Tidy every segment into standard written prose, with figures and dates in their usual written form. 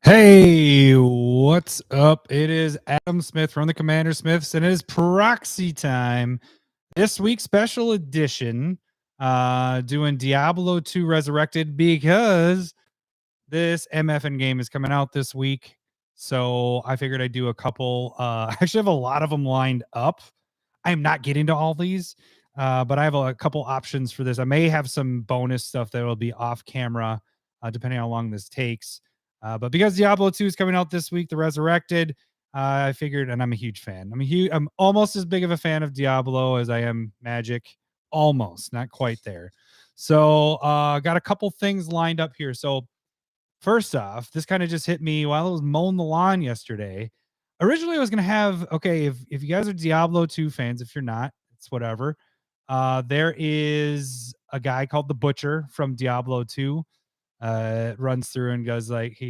Hey, what's up? It is Adam Smith from the CommanderSmiths, and it is Proxy Time. This week's special edition, doing Diablo 2 Resurrected because this MFN game is coming out this week. So I figured I'd do a couple. I actually have a lot of them lined up. I'm not getting to all these, but I have a couple options for this. I may have some bonus stuff that will be off camera, depending on how long this takes. But because Diablo 2 is coming out this week, the Resurrected, I figured, and I'm a huge fan. I'm almost as big of a fan of Diablo as I am Magic. Almost, not quite there. So got a couple things lined up here. So first off, this kind of just hit me while I was mowing the lawn yesterday. Originally, I was gonna have if you guys are Diablo 2 fans, if you're not, it's whatever. There is a guy called the Butcher from Diablo 2. Runs through and goes like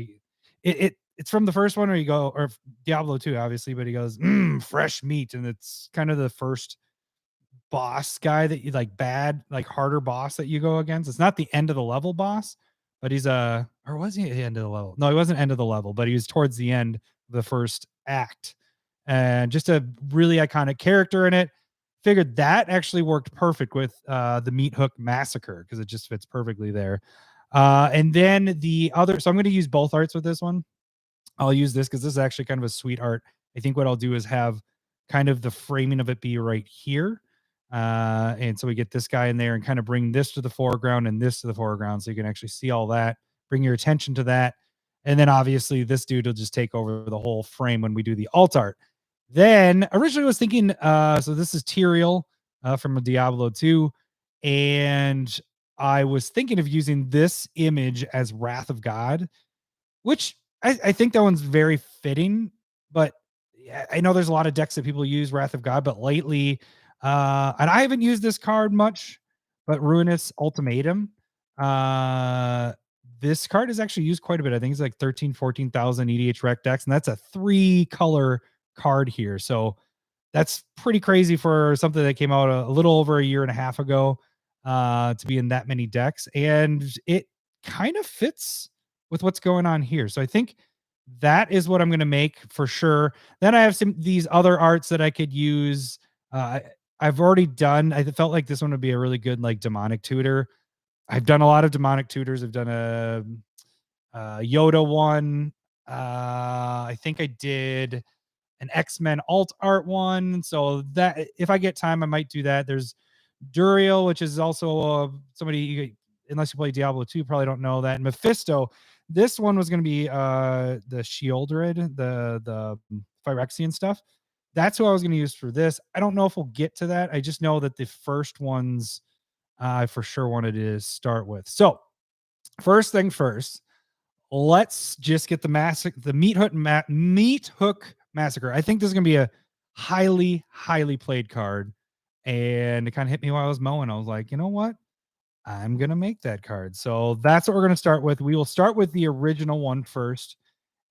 it's from the first one where you go, or Diablo 2, obviously, but he goes, fresh meat, and it's kind of the first boss guy that you like, bad, like harder boss that you go against. It's not the end of the level boss, but he's or was he at the end of the level? No, he wasn't end of the level, but he was towards the end of the first act. And just a really iconic character in it. Figured that actually worked perfect with the Meat Hook Massacre because it just fits perfectly there. And then the other, so I'm going to use both arts with this one. I'll use this because this is actually kind of a sweet art. I think what I'll do is have kind of the framing of it be right here. And so we get this guy in there and kind of bring this to the foreground and this to the foreground so you can actually see all that, bring your attention to that. And then obviously this dude will just take over the whole frame when we do the alt art. Then originally I was thinking, so this is Tyrael from a Diablo 2. And I was thinking of using this image as Wrath of God, which I think that one's very fitting. But I know there's a lot of decks that people use Wrath of God, but lately, and I haven't used this card much, but Ruinous Ultimatum. This card is actually used quite a bit. I think it's like 14,000 EDH rec decks, and that's a 3-color card here. So that's pretty crazy for something that came out a little over a year and a half ago, to be in that many decks. And it kind of fits with what's going on here. So I think that is what I'm going to make for sure. Then I have these other arts that I could use. I've already done. I felt like this one would be a really good like demonic tutor. I've done a lot of demonic tutors. I've done a Yoda one. I think I did an X-Men alt art one. So that if I get time, I might do that. There's Duriel, which is also somebody, unless you play Diablo 2, you probably don't know that. And Mephisto, this one was going to be the Sheoldred, the Phyrexian stuff. That's who I was going to use for this. I don't know if we'll get to that. I just know that the first ones I for sure wanted to start with. So first thing first, let's just get the Meat Hook Massacre. I think this is going to be a highly played card. And it kind of hit me while I was mowing. I was like, you know what? I'm going to make that card. So that's what we're going to start with. We will start with the original one first,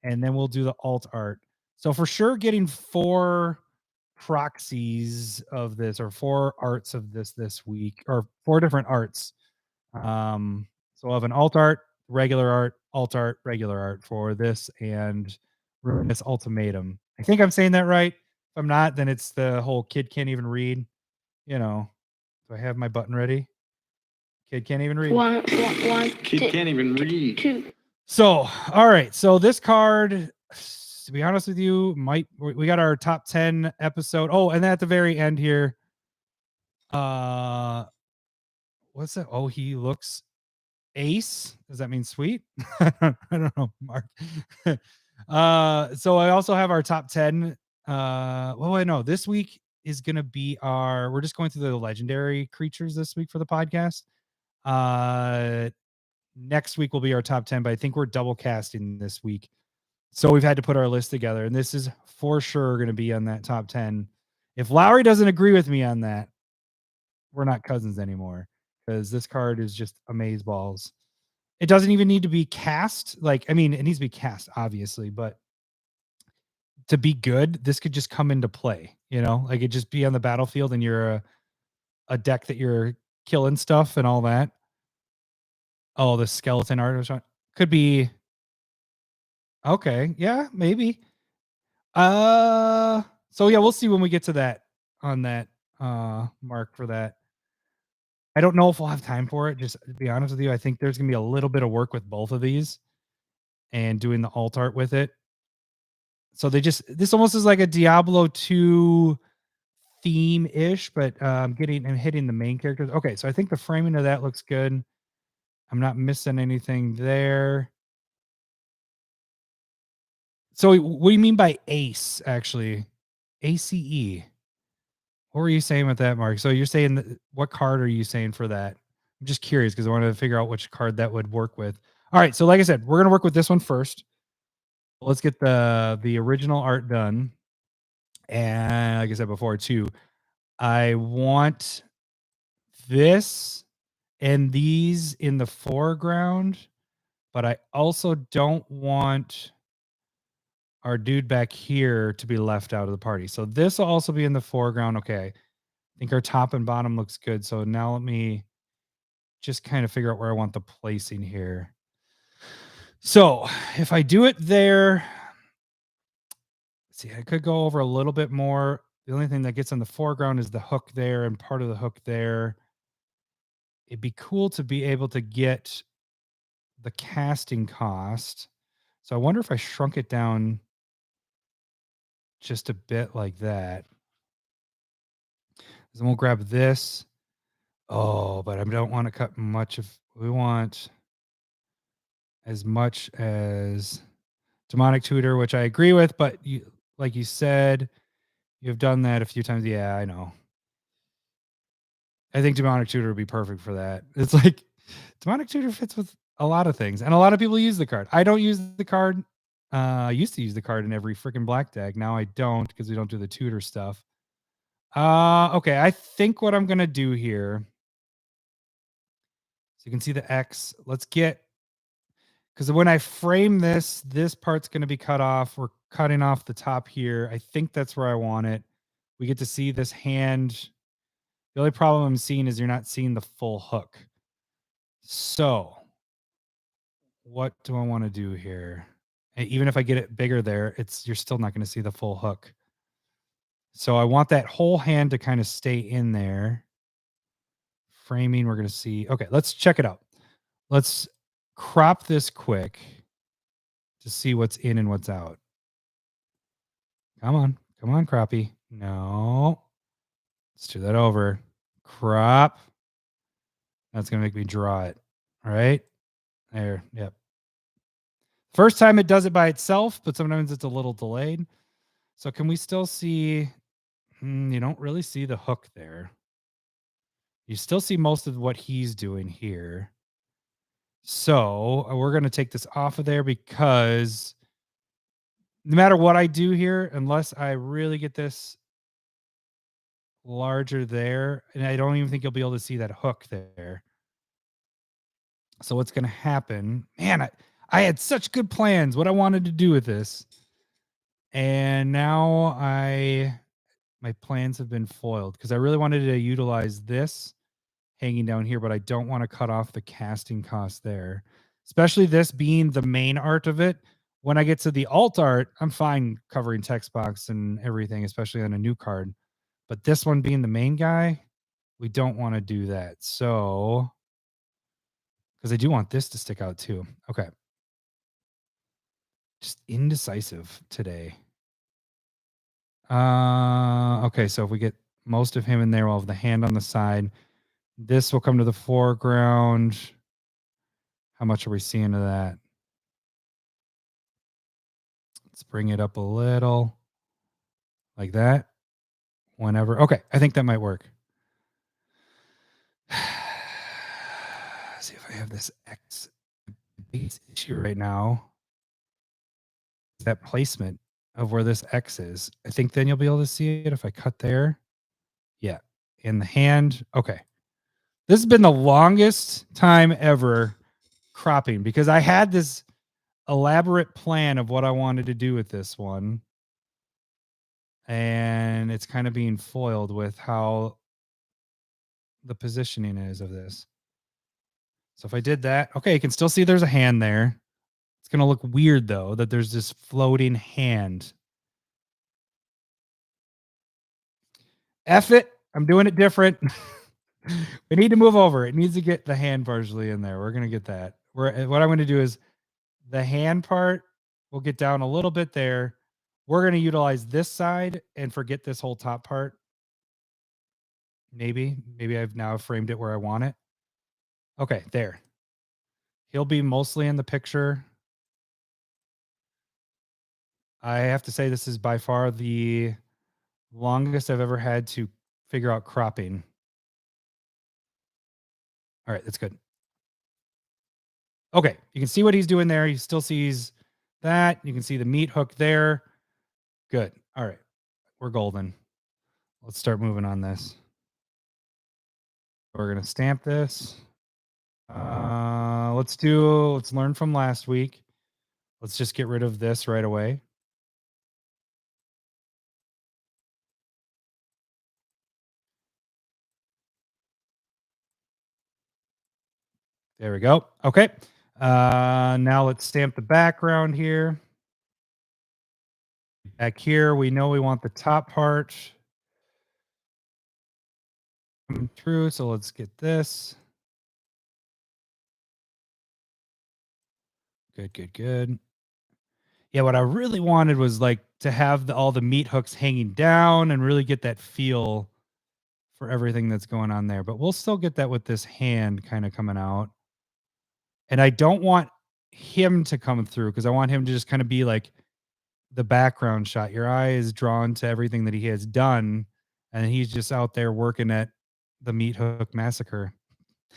and then we'll do the alt art. So for sure, getting 4 proxies of this, or 4 arts of this week, or 4 different arts. So we'll have an alt art, regular art, alt art, regular art for this, and Ruinous Ultimatum. I think I'm saying that right. If I'm not, then it's the whole kid can't even read. You know, do I have my button ready? Kid can't even read. Kid can't even read. Two. So, all right. So this card, to be honest with you, we got our top 10 episode. Oh, and then at the very end here, what's that? Oh, he looks ace. Does that mean sweet? I don't know, Mark. So I also have our top 10. Well, I know this week is gonna be we're just going through the legendary creatures this week for the podcast. Next week will be our top 10, but I think we're double casting this week. So we've had to put our list together, and this is for sure going to be on that top 10. If Lowry doesn't agree with me on that, we're not cousins anymore, because this card is just amazeballs. It doesn't even need to be cast. Like, I mean, it needs to be cast, obviously, but to be good, this could just come into play, like it just be on the battlefield and you're a deck that you're killing stuff and all that. Oh, the skeleton art could be Okay. Yeah, maybe. So yeah, we'll see when we get to that on that mark for that. I don't know if we'll have time for it. Just to be honest with you, I think there's gonna be a little bit of work with both of these and doing the alt art with it. So this almost is like a Diablo 2 theme ish, but getting and hitting the main characters. Okay, so I think the framing of that looks good. I'm not missing anything there. So what do you mean by ace actually? ACE. What were you saying with that, Mark? So you're saying what card are you saying for that? I'm just curious because I wanted to figure out which card that would work with. All right, so like I said, we're gonna work with this one first. Let's get the original art done. And like I said before, too, I want this and these in the foreground, but I also don't want our dude back here to be left out of the party. So this will also be in the foreground. Okay. I think our top and bottom looks good. So now let me just kind of figure out where I want the placing here. So if I do it there, see, I could go over a little bit more. The only thing that gets in the foreground is the hook there and part of the hook there. It'd be cool to be able to get the casting cost. So I wonder if I shrunk it down just a bit like that. Then we'll grab this. Oh, but I don't want to cut much of, we want as much as demonic tutor, which I agree with, but you, like you said, you've done that a few times. Yeah, I know. I think demonic tutor would be perfect for that. It's like demonic tutor fits with a lot of things, and a lot of people use the card. I don't use the card. I used to use the card in every freaking black deck. Now I don't because we don't do the tutor stuff. Okay. I think what I'm gonna do here. So you can see the X. Let's get, because when I frame this, this part's gonna be cut off. We're cutting off the top here. I think that's where I want it. We get to see this hand. The only problem I'm seeing is you're not seeing the full hook. So what do I want to do here? Even if I get it bigger there, you're still not going to see the full hook. So I want that whole hand to kind of stay in there. Framing, we're going to see. Okay, let's check it out. Let's crop this quick to see what's in and what's out. Come on, crappie. No. Let's do that over. Crop. That's going to make me draw it. All right. There. Yep. First time it does it by itself, but sometimes it's a little delayed. So can we still see? You don't really see the hook there. You still see most of what he's doing here. So we're going to take this off of there because no matter what I do here, unless I really get this larger there, and I don't even think you'll be able to see that hook there. So what's going to happen? Man, I had such good plans, what I wanted to do with this. And now my plans have been foiled because I really wanted to utilize this hanging down here, but I don't want to cut off the casting cost there, especially this being the main art of it. When I get to the alt art, I'm fine covering text box and everything, especially on a new card. But this one being the main guy, we don't want to do that. So, because I do want this to stick out too. Okay. Just indecisive today. Okay, so if we get most of him in there, we'll have the hand on the side. This will come to the foreground. How much are we seeing of that? Let's bring it up a little. Like that. Whenever. Okay, I think that might work. See if I have this X issue right now. That placement of where this X is. I think then you'll be able to see it if I cut there. Yeah. In the hand. Okay. This has been the longest time ever cropping because I had this elaborate plan of what I wanted to do with this one. And it's kind of being foiled with how the positioning is of this. So if I did that, okay, you can still see there's a hand there. going to look weird, though, that there's this floating hand. F it. I'm doing it different. We need to move over. It needs to get the hand partially in there. We're going to get that. What I'm going to do is the hand part will get down a little bit there. We're going to utilize this side and forget this whole top part. Maybe I've now framed it where I want it. Okay, there. He'll be mostly in the picture. I have to say this is by far the longest I've ever had to figure out cropping. All right, that's good. Okay, you can see what he's doing there. He still sees that. You can see the meat hook there. Good. All right, we're golden. Let's start moving on this. We're gonna stamp this. Let's learn from last week. Let's just get rid of this right away. There we go. Okay. Now let's stamp the background here. Back here, we know we want the top part coming through, so let's get this. Good. Yeah, what I really wanted was like to have all the meat hooks hanging down and really get that feel for everything that's going on there. But we'll still get that with this hand kind of coming out. And I don't want him to come through because I want him to just kind of be like the background shot. Your eye is drawn to everything that he has done, and he's just out there working at the Meat Hook Massacre.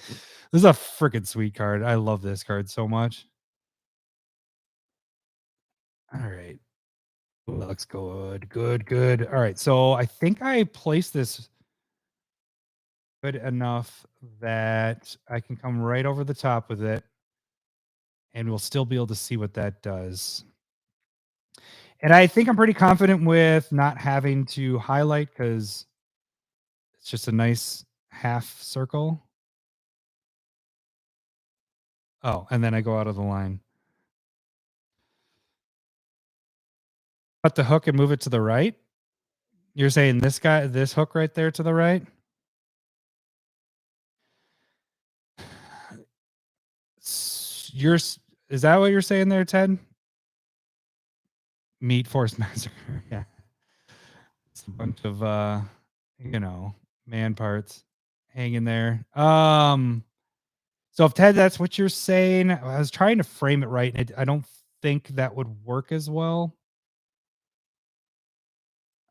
This is a freaking sweet card. I love this card so much. All right. Looks good. All right. So I think I placed this good enough that I can come right over the top with it, and we'll still be able to see what that does. And I think I'm pretty confident with not having to highlight because it's just a nice half circle. Oh, and then I go out of the line. Cut the hook and move it to the right. You're saying this hook right there to the right? Is that what you're saying there, Ted? Meat Force Massacre. Yeah. It's a bunch of man parts hanging there. So if Ted, that's what you're saying, I was trying to frame it right, and I don't think that would work as well.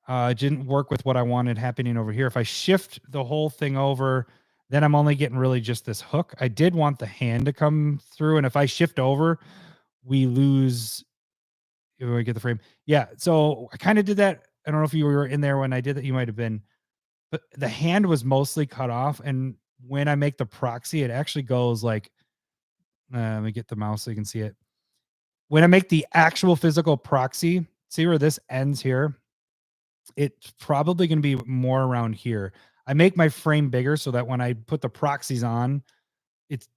It didn't work with what I wanted happening over here. If I shift the whole thing over, then I'm only getting really just this hook. I did want the hand to come through, and if I shift over, we lose. If we get the frame, yeah. So I kind of did that. I don't know if you were in there when I did that. You might have been, but the hand was mostly cut off. And when I make the proxy, it actually goes like. Let me get the mouse so you can see it. When I make the actual physical proxy, see where this ends here? It's probably going to be more around here. I make my frame bigger so that when I put the proxies on,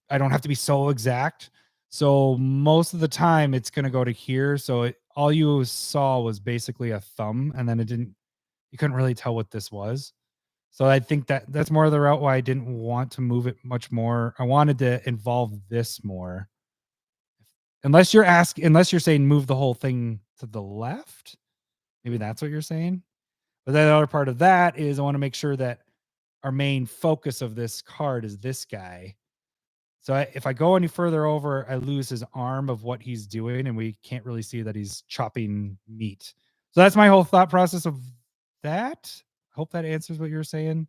I don't have to be so exact. So most of the time it's going to go to here. So all you saw was basically a thumb, and then you couldn't really tell what this was. So I think that's more of the route why I didn't want to move it much more. I wanted to involve this more. Unless you're saying move the whole thing to the left. Maybe that's what you're saying. But the other part of that is I want to make sure that our main focus of this card is this guy. So if I go any further over, I lose his arm of what he's doing, and we can't really see that he's chopping meat. So that's my whole thought process of that. Hope that answers what you're saying.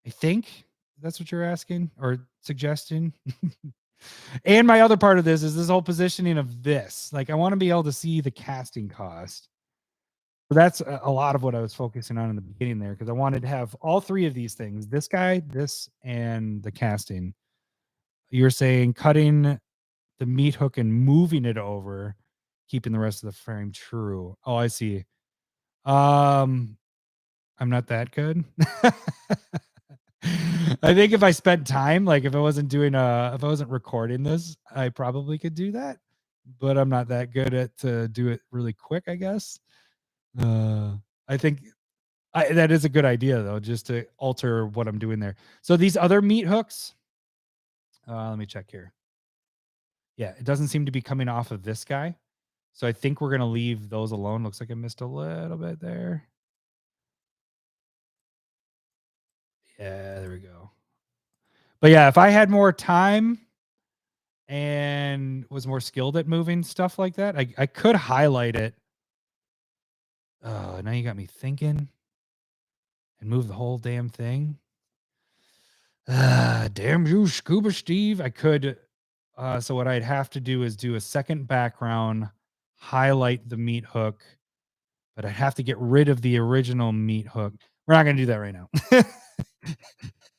I think that's what you're asking or suggesting. And my other part of this is this whole positioning of this. Like, I want to be able to see the casting cost. So that's a lot of what I was focusing on in the beginning there, because I wanted to have all three of these things: this guy, this, and the casting. You're saying cutting the meat hook and moving it over, keeping the rest of the frame true. Oh, I see. I'm not that good. I think if I spent time, like if I wasn't recording this, I probably could do that. but I'm not that good at to do it really quick, I guess. I think that is a good idea though, just to alter what I'm doing there. So these other meat hooks, let me check here. Yeah, it doesn't seem to be coming off of this guy. So I think we're gonna leave those alone. Looks like I missed a little bit there. Yeah, there we go. But yeah, if I had more time and was more skilled at moving stuff like that, I could highlight it. Oh, now you got me thinking and move the whole damn thing. Damn you, Scuba Steve. I could. So what I'd have to do is do a second background, highlight the meat hook, but I'd have to get rid of the original meat hook. We're not going to do that right now.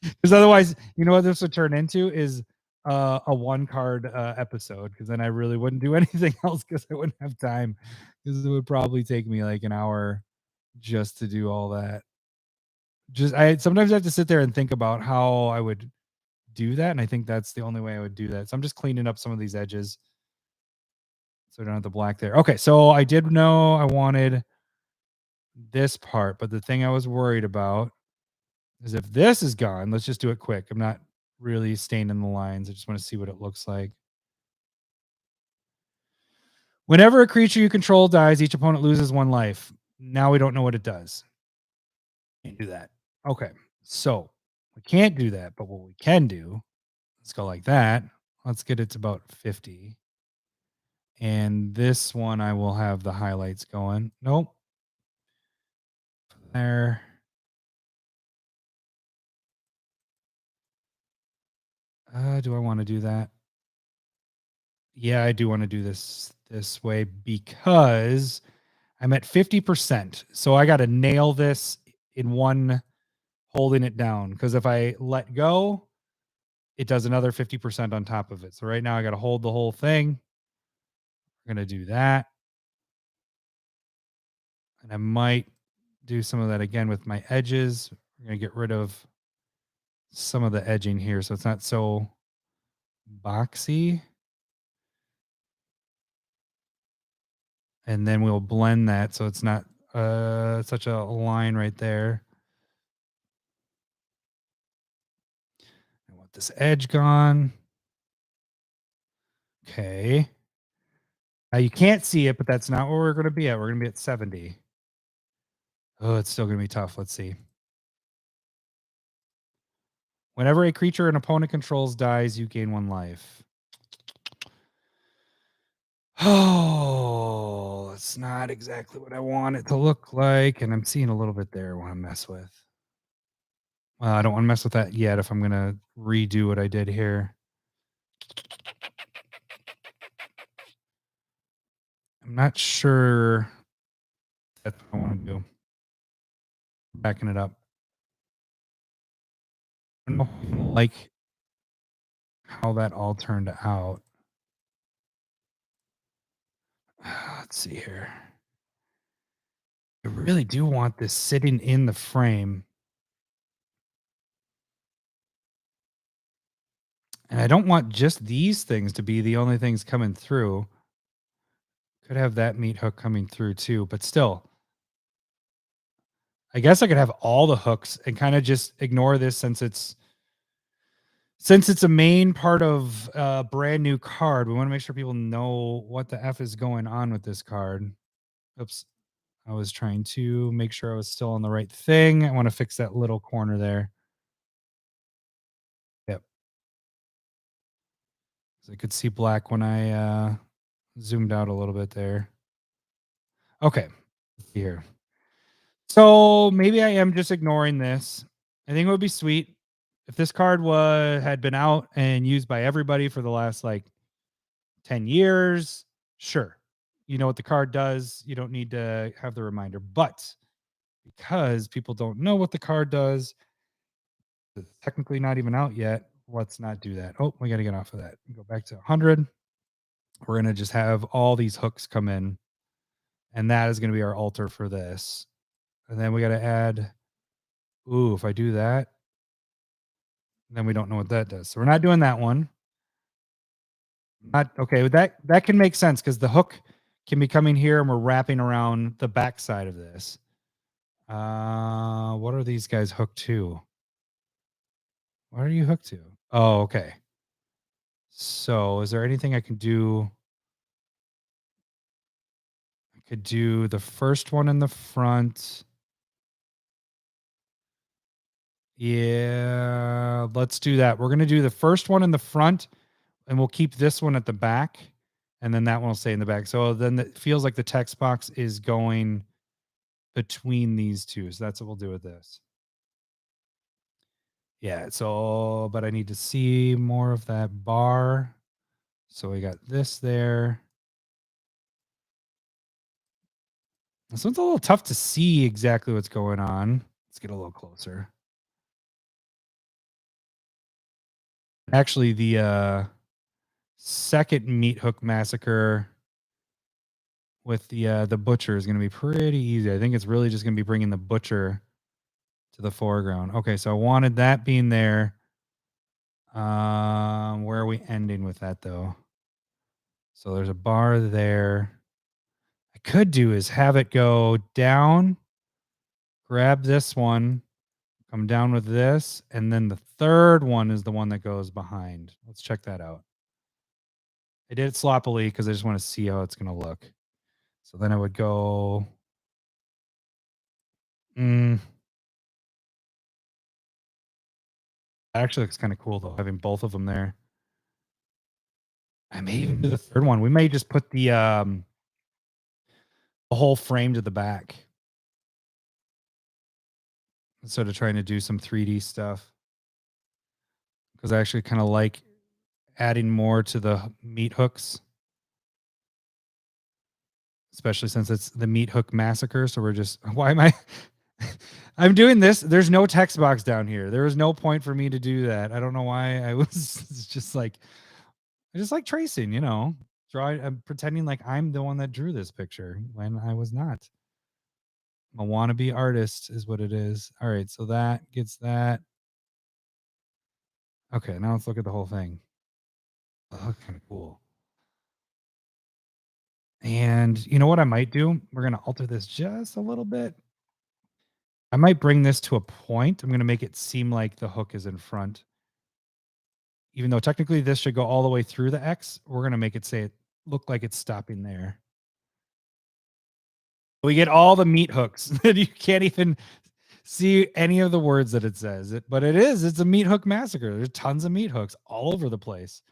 Because otherwise, you know what this would turn into is a one card episode. Because then I really wouldn't do anything else because I wouldn't have time. Because it would probably take me like an hour just to do all that. I sometimes have to sit there and think about how I would do that, and I think that's the only way I would do that. So I'm just cleaning up some of these edges so I don't have the black there. Okay, so I did know I wanted this part, but the thing I was worried about is if this is gone, let's just do it quick. I'm not really staining the lines. I just want to see what it looks like. Whenever a creature you control dies, each opponent loses 1 life. Now we don't know what it does. Can't do that. Okay, so we can't do that, but what we can do, let's go like that. Let's get it to about 50. And this one, I will have the highlights going. Nope. There. Do I want to do that? Yeah, I do want to do this way because I'm at 50%. So I got to nail this in one holding it down. Because if I let go, it does another 50% on top of it. So right now I got to hold the whole thing. I'm going to do that. And I might do some of that again with my edges. I'm going to get rid of some of the edging here so it's not so boxy. And then we'll blend that so it's not such a line right there. I want this edge gone. Okay. Now you can't see it, but that's not where we're going to be at. We're going to be at 70. Oh, it's still going to be tough. Let's see. Whenever a creature an opponent controls dies, you gain 1 life. Oh, it's not exactly what I want it to look like. And I'm seeing a little bit there I want to mess with. Well, I don't want to mess with that yet if I'm going to redo what I did here. I'm not sure that's what I want to do. Backing it up. I don't know if I like how that all turned out. Let's see here. I really do want this sitting in the frame. And I don't want just these things to be the only things coming through. Could have that meat hook coming through too, but still. I guess I could have all the hooks and kind of just ignore this since it's a main part of a brand new card. We want to make sure people know what the F is going on with this card. Oops. I was trying to make sure I was still on the right thing. I want to fix that little corner there. Yep. So I could see black when I zoomed out a little bit there. Okay. Here. So maybe I am just ignoring this. I think it would be sweet if this card had been out and used by everybody for the last like 10 years. Sure. You know what the card does. You don't need to have the reminder. But because people don't know what the card does, it's technically not even out yet. Let's not do that. Oh, we got to get off of that. Go back to 100. We're going to just have all these hooks come in. And that is going to be our altar for this. And then we got to add, ooh, if I do that, then we don't know what that does. So we're not doing that one. Not okay. That can make sense because the hook can be coming here and we're wrapping around the back side of this. What are these guys hooked to? What are you hooked to? Oh, okay. So is there anything I can do? I could do the first one in the front. Yeah, let's do that. We're going to do the first one in the front and we'll keep this one at the back and then that one will stay in the back. So then it feels like the text box is going between these two. So that's what we'll do with this. Yeah, so but I need to see more of that bar. So we got this there. This one's a little tough to see exactly what's going on. Let's get a little closer. Actually, the second meat hook massacre with the butcher is going to be pretty easy. I think it's really just going to be bringing the butcher to the foreground. Okay, so I wanted that being there. Where are we ending with that though? So there's a bar there. I could do is have it go down, grab this one, come down with this, and then the third one is the one that goes behind. Let's check that out. I did it sloppily because I just want to see how it's going to look. So then I would go. Actually looks kind of cool though, having both of them there. I may even do the third one. We may just put the whole frame to the back instead of trying to do some 3D stuff. Because I actually kind of like adding more to the meat hooks. Especially since it's the meat hook massacre. So we're just, why am I? I'm doing this. There's no text box down here. There was no point for me to do that. I don't know why I was just like, I just like tracing, you know, drawing. I'm pretending like I'm the one that drew this picture when I was not. I'm a wannabe artist is what it is. All right. So that gets that. Okay. Now let's look at the whole thing. Oh, kind of cool. And you know what I might do? We're going to alter this just a little bit. I might bring this to a point. I'm going to make it seem like the hook is in front. Even though technically this should go all the way through the X, we're going to make it say it look like it's stopping there. We get all the meat hooks that you can't even see any of the words that it says. But it's a meat hook massacre. There's tons of meat hooks all over the place.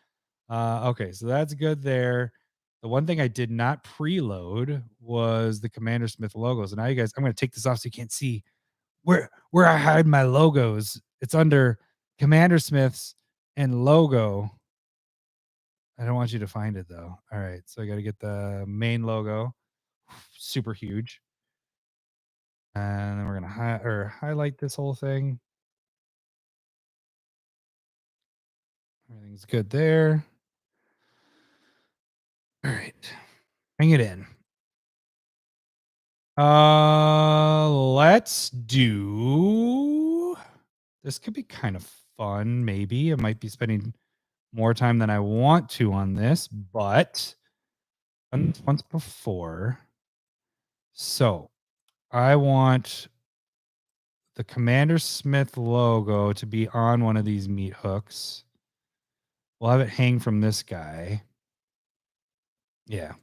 Okay, so that's good there. The one thing I did not preload was the CommanderSmith logos. And now you guys, I'm going to take this off so you can't see where I hide my logos. It's under CommanderSmiths and logo. I don't want you to find it though. All right, so I got to get the main logo, super huge, and then we're gonna highlight this whole thing. Everything's good there. All right, bring it in. Let's do. This could be kind of fun. Maybe I might be spending more time than I want to on this, but once before. So I want the CommanderSmith logo to be on one of these meat hooks. We'll have it hang from this guy. Yeah.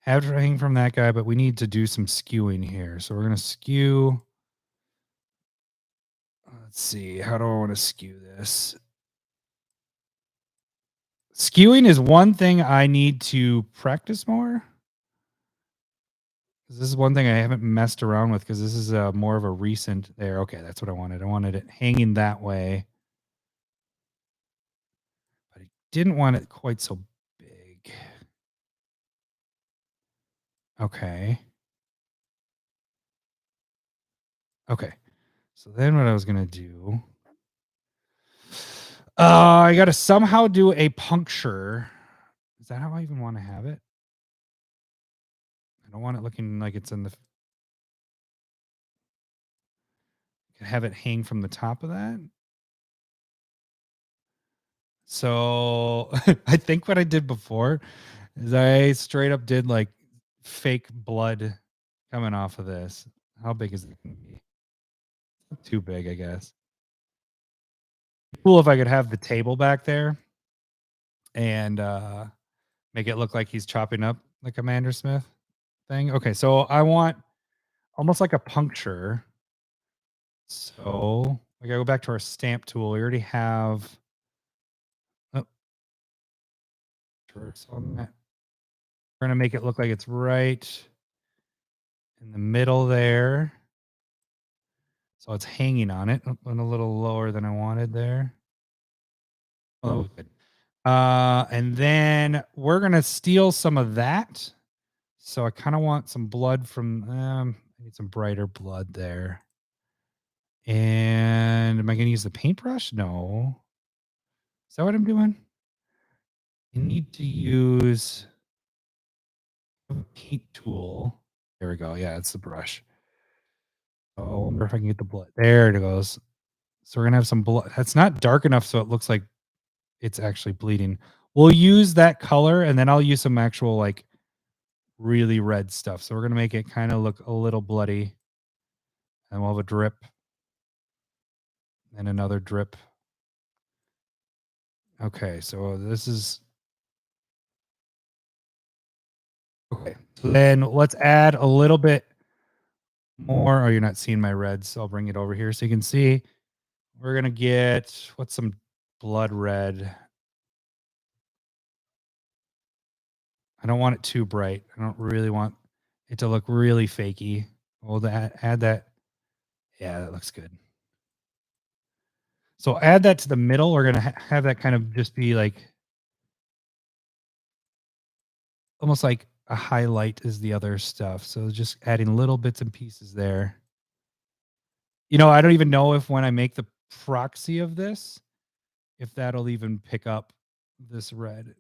Have it hang from that guy, but we need to do some skewing here. So we're going to skew. Let's see. How do I want to skew this? Skewing is one thing I need to practice more. This is one thing I haven't messed around with because this is more of a recent there. Okay, that's what I wanted. I wanted it hanging that way. But I didn't want it quite so big. Okay. Okay. So then what I was going to do, I got to somehow do a puncture. Is that how I even want to have it? I don't want it looking like it's in the, have it hang from the top of that. So I think what I did before is I straight up did like fake blood coming off of this. How big is it going to be? Not too big, I guess. Cool if I could have the table back there and make it look like he's chopping up the CommanderSmith thing. Okay, so I want almost like a puncture. So we gotta go back to our stamp tool. We already have on that. We're gonna make it look like it's right in the middle there. So it's hanging on it. Went a little lower than I wanted there. Oh, good. And then we're gonna steal some of that. So I kind of want some blood from I need some brighter blood there. And am I gonna use the paintbrush? No. Is that what I'm doing? You need to use a paint tool. There we go. Yeah, it's the brush. Oh, I wonder if I can get the blood. There it goes. So we're gonna have some blood. That's not dark enough, so it looks like it's actually bleeding. We'll use that color, and then I'll use some actual like really red stuff. So we're gonna make it kind of look a little bloody, and we'll have a drip and another drip. Okay, so this is okay. So then let's add a little bit more. Oh, you're not seeing my red, so I'll bring it over here so you can see. We're gonna get what's some blood red. I don't want it too bright. I don't really want it to look really fakey. We'll add that. Yeah, that looks good. So add that to the middle. We're gonna have that kind of just be like almost like a highlight is the other stuff. So just adding little bits and pieces there. You know, I don't even know if when I make the proxy of this, if that'll even pick up this red.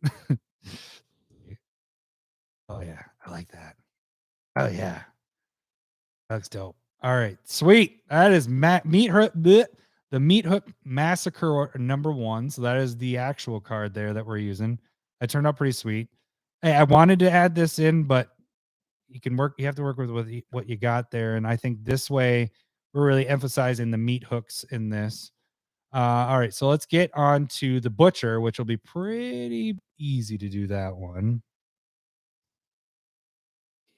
Oh yeah, I like that. Oh yeah, that's dope. All right, sweet. That is Meat Hook. The Meat Hook Massacre #1. So that is the actual card there that we're using. That turned out pretty sweet. Hey, I wanted to add this in, but you can work. You have to work with what you got there, and I think this way we're really emphasizing the meat hooks in this. All right, so let's get on to the butcher, which will be pretty easy to do that one.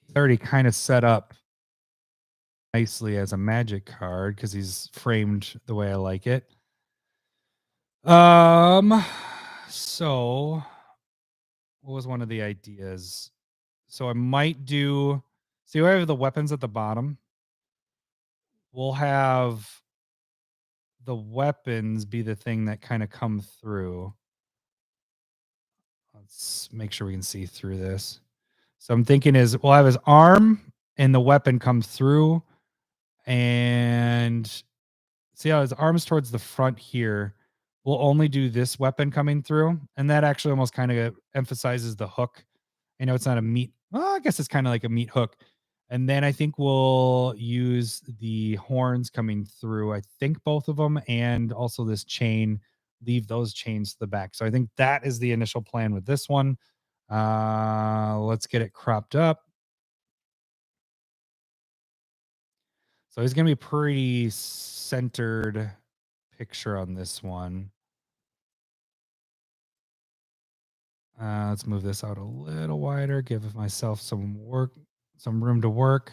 It's already kind of set up nicely as a magic card because he's framed the way I like it. So what was one of the ideas? So I might do. See, I have the weapons at the bottom. We'll have the weapons be the thing that kind of come through. Let's make sure we can see through this. So I'm thinking is we'll have his arm and the weapon come through, and see how his arm's towards the front here. We'll only do this weapon coming through, and that actually almost kind of emphasizes the hook. I know it's not a meat. Well, I guess it's kind of like a meat hook. And then I think we'll use the horns coming through. I think both of them, and also this chain. Leave those chains to the back. So I think that is the initial plan with this one. Let's get it cropped up. So it's gonna be pretty centered picture on this one. Let's move this out a little wider, give myself some room to work.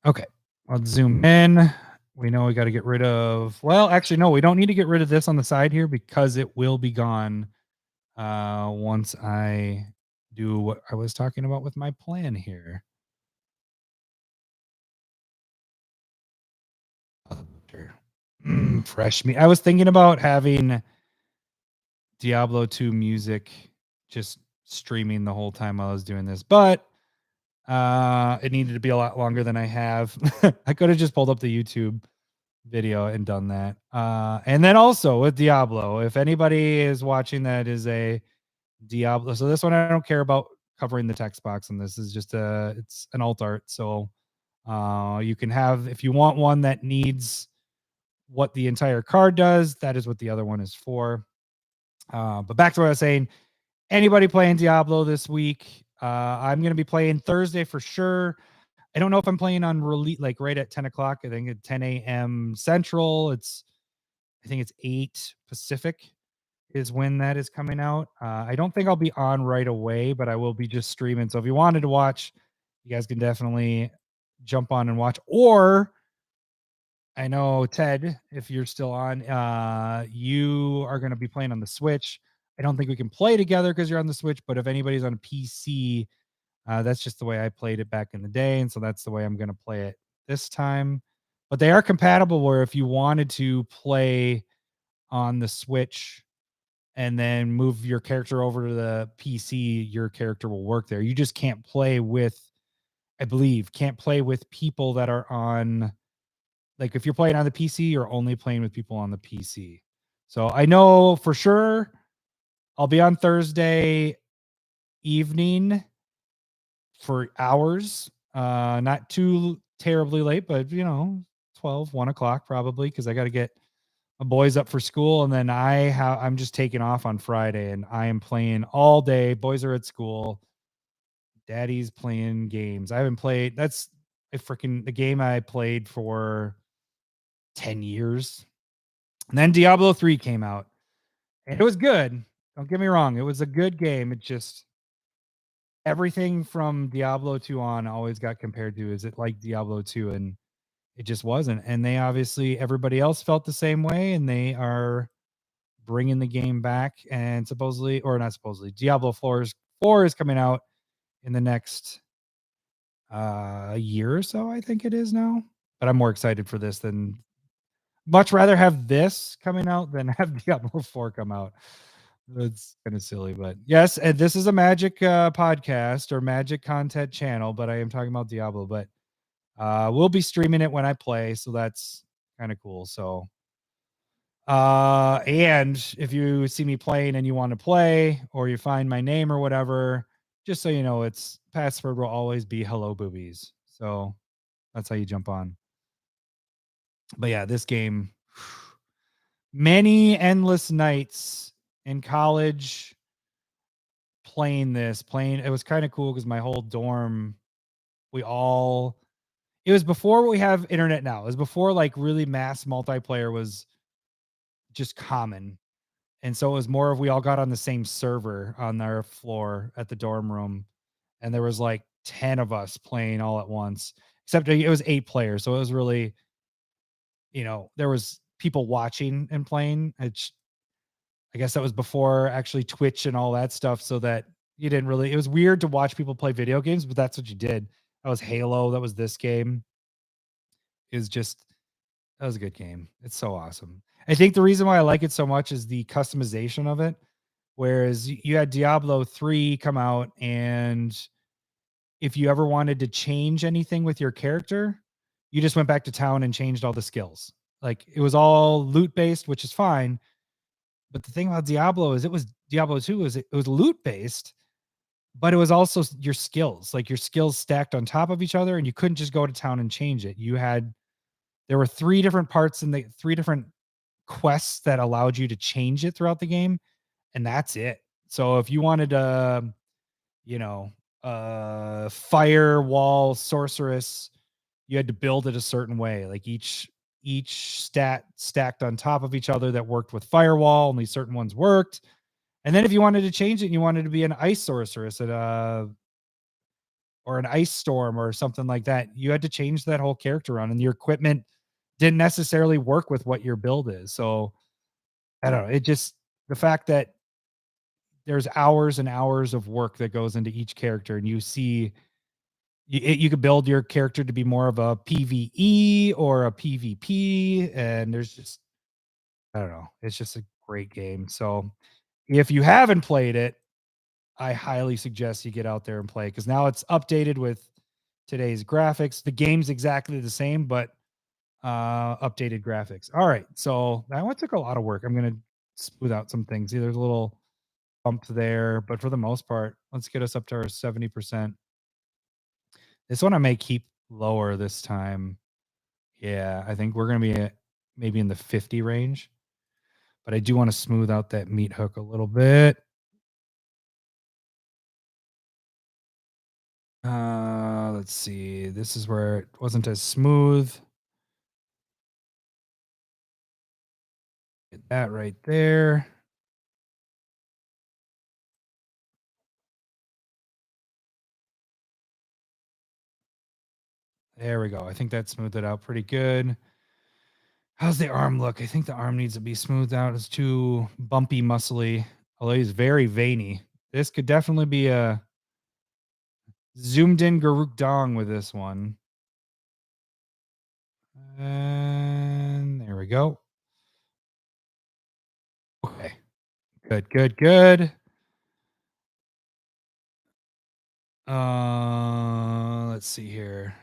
Okay, let's zoom in. We know we got to get rid of, well, actually, no, we don't need to get rid of this on the side here because it will be gone once I do what I was talking about with my plan here. Fresh meat. I was thinking about having Diablo 2 music just streaming the whole time I was doing this, but it needed to be a lot longer than I have. I could have just pulled up the YouTube video and done that. And then also with Diablo, if anybody is watching that is a Diablo, so this one I don't care about covering the text box, and this is just it's an alt art. So you can have, if you want one that needs what the entire card does, that is what the other one is for. But back to what I was saying. Anybody playing Diablo this week? I'm going to be playing Thursday for sure. I don't know if I'm playing on release like right at 10 o'clock. I think at 10 a.m. Central. I think it's 8 Pacific is when that is coming out. I don't think I'll be on right away, but I will be just streaming. So if you wanted to watch, you guys can definitely jump on and watch. Or I know Ted, if you're still on, you are going to be playing on the Switch. I don't think we can play together because you're on the Switch, but if anybody's on a PC, that's just the way I played it back in the day, and so that's the way I'm going to play it this time. But they are compatible where if you wanted to play on the Switch and then move your character over to the PC, your character will work there. You just can't play with, I believe, can't play with people that are on, like if you're playing on the PC, you're only playing with people on the PC. So I know for sure I'll be on Thursday evening for hours. Not too terribly late, but 12, 1 o'clock probably, because I got to get my boys up for school. And then I'm just taking off on Friday and I am playing all day. Boys are at school. Daddy's playing games. I haven't played. That's the game I played for 10 years. And then Diablo 3 came out. And it was good. Don't get me wrong. It was a good game. It just everything from Diablo 2 on always got compared to, is it like Diablo 2? And it just wasn't. And they obviously, everybody else felt the same way, and they are bringing the game back. And supposedly, or not supposedly, Diablo 4 is coming out in the next year or so, I think it is now. But I'm more excited for this than, much rather have this coming out than have Diablo 4 come out. It's kind of silly, but yes, and this is a Magic podcast or Magic content channel, but I am talking about Diablo. But we'll be streaming it when I play, so that's kind of cool. So, and if you see me playing and you want to play, or you find my name or whatever, just so you know, its password will always be hello boobies. So that's how you jump on. But yeah, this game, many endless nights in college playing it was kind of cool because my whole dorm, it was before we have internet now. It was before like really mass multiplayer was just common. And so it was more of, we all got on the same server on our floor at the dorm room, and there was like 10 of us playing all at once, except it was 8 players. So it was really, there was people watching and playing. I guess that was before actually Twitch and all that stuff, so that you didn't really, it was weird to watch people play video games, but that's what you did. That was Halo. That was this game. That was a good game. It's so awesome. I think the reason why I like it so much is the customization of it. Whereas you had Diablo 3 come out, and if you ever wanted to change anything with your character, you just went back to town and changed all the skills. Like, it was all loot based, which is fine. But the thing about Diablo is, Diablo 2 it was loot based, but it was also your skills. Like, your skills stacked on top of each other, and you couldn't just go to town and change it. There were 3 different parts in the 3 different quests that allowed you to change it throughout the game, and that's it. So if you wanted to, firewall sorceress, you had to build it a certain way. Like, each stat stacked on top of each other that worked with firewall, only certain ones worked. And then if you wanted to change it and you wanted to be an ice sorceress or an ice storm or something like that, you had to change that whole character around, and your equipment didn't necessarily work with what your build is. So I don't know. The fact that there's hours and hours of work that goes into each character, and you could build your character to be more of a PvE or a PvP, and I don't know. It's just a great game. So if you haven't played it, I highly suggest you get out there and play, because now it's updated with today's graphics. The game's exactly the same, but updated graphics. All right. So that one took a lot of work. I'm going to smooth out some things. See, there's a little bump there, but for the most part, let's get us up to our 70%. This one I may keep lower this time. Yeah, I think we're going to be maybe in the 50 range. but I do want to smooth out that meat hook a little bit. Let's see. This is where it wasn't as smooth. Get that right there. There we go. I think that smoothed it out pretty good. How's the arm look? I think the arm needs to be smoothed out. It's too bumpy, muscly. Although he's very veiny. This could definitely be a zoomed in Garuk Dong with this one. And there we go. Okay. Good, good, good. Let's see here.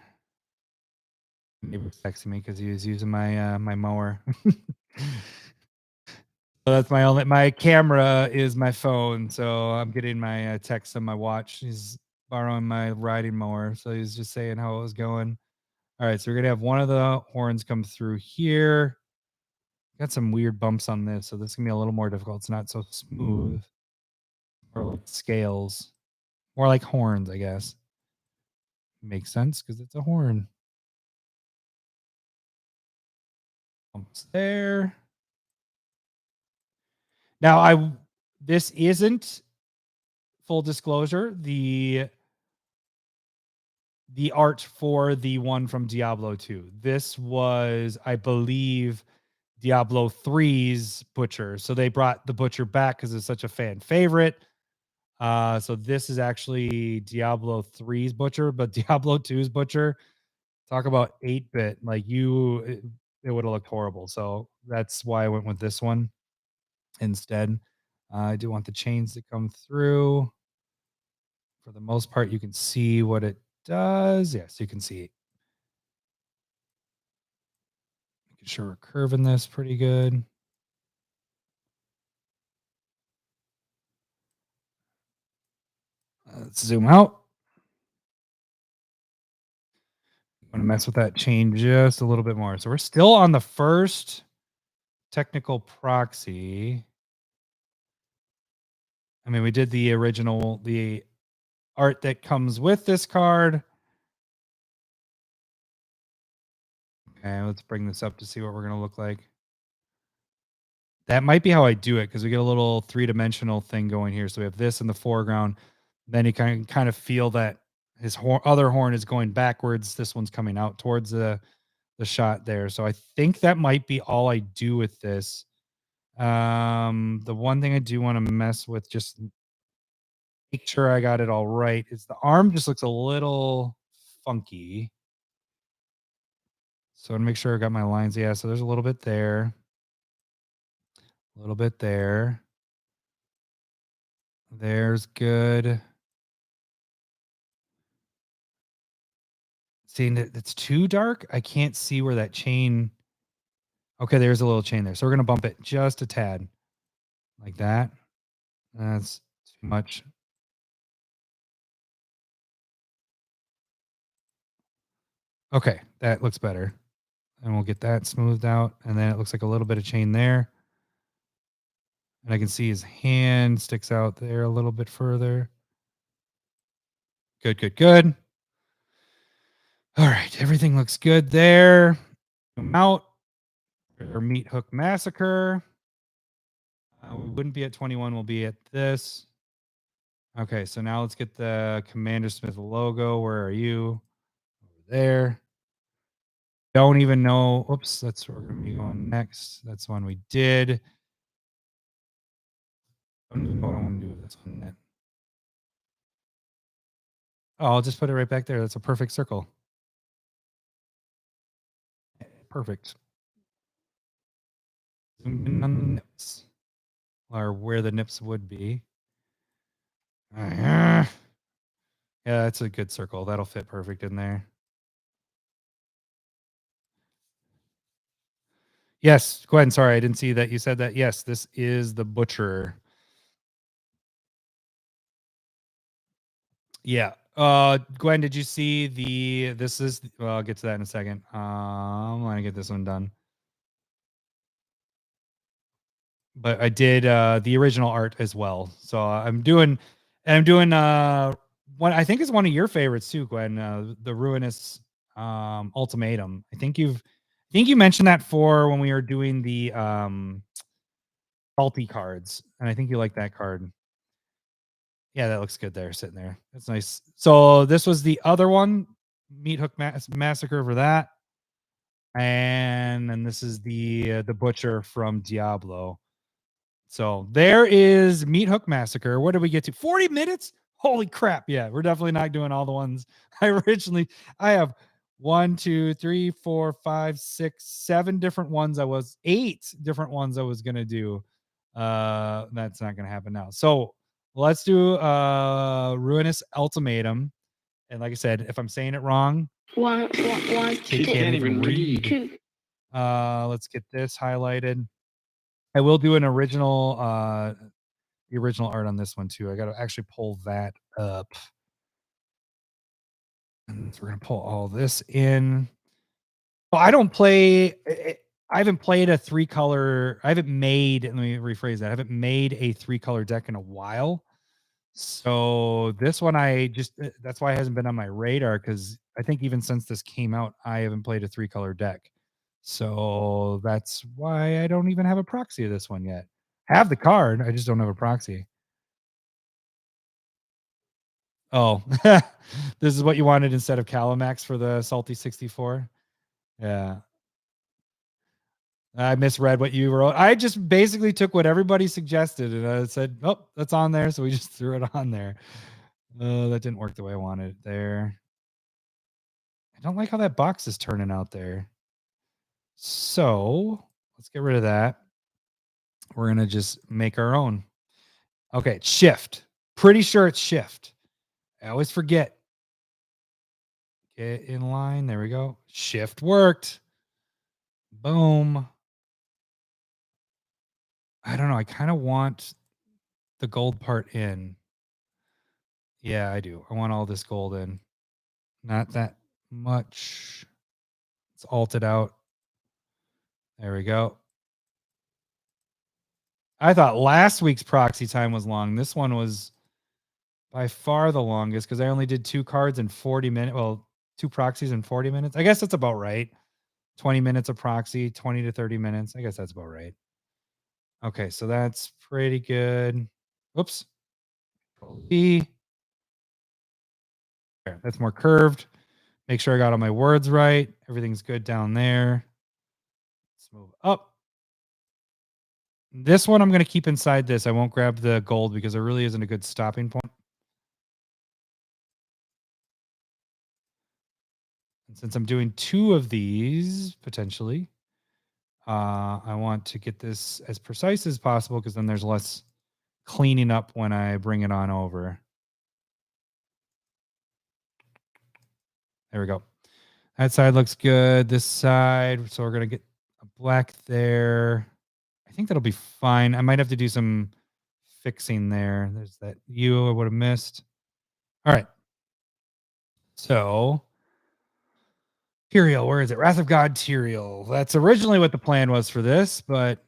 Neighbor's texting me because he was using my my mower. So that's my camera is my phone, so I'm getting my text on my watch. He's borrowing my riding mower, so he's just saying how it was going. All right, so we're gonna have one of the horns come through here. Got some weird bumps on this, so this is gonna be a little more difficult. It's not so smooth, or like scales, more like horns, I guess. Makes sense because it's a horn. Bumps there. Now this isn't full disclosure. The art for the one from Diablo 2. This was, I believe, Diablo 3's Butcher. So they brought the Butcher back because it's such a fan favorite. So this is actually Diablo 3's Butcher, but Diablo 2's Butcher, talk about 8-bit. Like it would have looked horrible. So that's why I went with this one instead. I do want the chains to come through. For the most part, you can see what it does. Yes, you can see. Making sure we're curving this pretty good. Let's zoom out. I'm going to mess with that chain just a little bit more. So we're still on the first technical proxy. I mean, we did the original, the art that comes with this card. Okay, let's bring this up to see what we're going to look like. That might be how I do it because we get a little three-dimensional thing going here. So we have this in the foreground. Then you kind of feel that his other horn is going backwards. This one's coming out towards the shot there. So I think that might be all I do with this. The one thing I do want to mess with, just make sure I got it all right, is the arm just looks a little funky. So I want to make sure I got my lines. Yeah, so there's a little bit there. A little bit there. There's good. Seeing that it's too dark, I can't see where that chain. Okay, there's a little chain there. So we're going to bump it just a tad. Like that. That's too much. Okay, that looks better. And we'll get that smoothed out. And then it looks like a little bit of chain there. And I can see his hand sticks out there a little bit further. Good, good, good. All right, everything looks good there. Come out. Or Meat Hook Massacre. We wouldn't be at 21, we'll be at this. Okay, so now let's get the CommanderSmith logo. Where are you? Over there. Don't even know. Oops, that's where we're going to be going next. That's one we did. I don't know what I want to do with this one yet. Oh, I'll just put it right back there. That's a perfect circle. Perfect. Zoom in on the nips. Or where the nips would be. Yeah, that's a good circle. That'll fit perfect in there. Yes, Gwen, sorry, I didn't see that you said that. Yes, this is the Butcher. Yeah. Gwen, did you see this is, well, I'll get to that in a second. I'm going to get this one done. but I did the original art as well. So I'm doing one. I think is one of your favorites too, Gwen. The Ruinous Ultimatum. I think you mentioned that for when we were doing the salty cards, and I think you like that card. Yeah, that looks good there, sitting there. That's nice. So this was the other one, Meat Hook Massacre for that, and then this is the Butcher from Diablo. So there is Meat Hook Massacre. What did we get to? 40 minutes? Holy crap. Yeah, we're definitely not doing all the ones I have 1, 2, 3, 4, 5, 6, 7 different ones. 8 different ones I was going to do. That's not going to happen now. So let's do Ruinous Ultimatum. And like I said, if I'm saying it wrong, Can't even read. Let's get this highlighted. I will do an original the original art on this one too. I got to actually pull that up. And so we're going to pull all this in. Well, I don't play I haven't played a 3-color. I haven't made, let me rephrase that. I haven't made a 3-color deck in a while. So this one that's why it hasn't been on my radar, cuz I think even since this came out I haven't played a 3-color deck. So that's why I don't even have a proxy of this one yet. I have the card, I just don't have a proxy. Oh, this is what you wanted instead of Calimax for the Salty 64? Yeah. I misread what you wrote. I just basically took what everybody suggested and I said, oh, that's on there. So we just threw it on there. That didn't work the way I wanted it there. I don't like how that box is turning out there. So let's get rid of that. We're going to just make our own. Okay, shift. Pretty sure it's shift. I always forget. Get in line. There we go. Shift worked. Boom. I don't know. I kind of want the gold part in. Yeah, I do. I want all this gold in. Not that much. Let's alt it out. There we go. I thought last week's proxy time was long. This one was by far the longest because I only did 2 cards in 40 minutes. Well, 2 proxies in 40 minutes. I guess that's about right. 20 minutes of proxy, 20 to 30 minutes. I guess that's about right. Okay, so that's pretty good. Whoops. B. There, that's more curved. Make sure I got all my words right. Everything's good down there. Let's move up. This one I'm going to keep inside this. I won't grab the gold because there really isn't a good stopping point. And since I'm doing 2 of these, potentially, I want to get this as precise as possible because then there's less cleaning up when I bring it on over. There we go. That side looks good. This side, so we're going to get a black there. I think that'll be fine. I might have to do some fixing there. There's that U I would have missed. All right. So Tyrael, where is it? Wrath of God Tyrael. That's originally what the plan was for this, but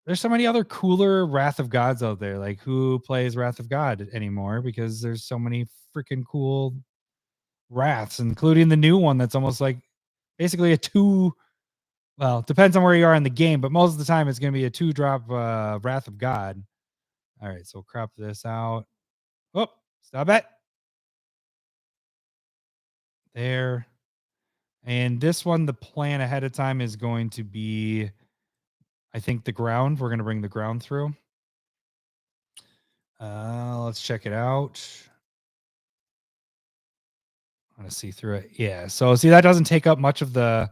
there's so many other cooler Wrath of Gods out there. Like, who plays Wrath of God anymore? Because there's so many freaking cool Wraths, including the new one that's almost like basically a 2. Well, it depends on where you are in the game, but most of the time it's going to be a 2-drop Wrath of God. All right, so crop this out. Oh, stop it. There. And this one, the plan ahead of time is going to be, I think, the ground. We're going to bring the ground through. Let's check it out. I want to see through it. Yeah. So see, that doesn't take up much of the,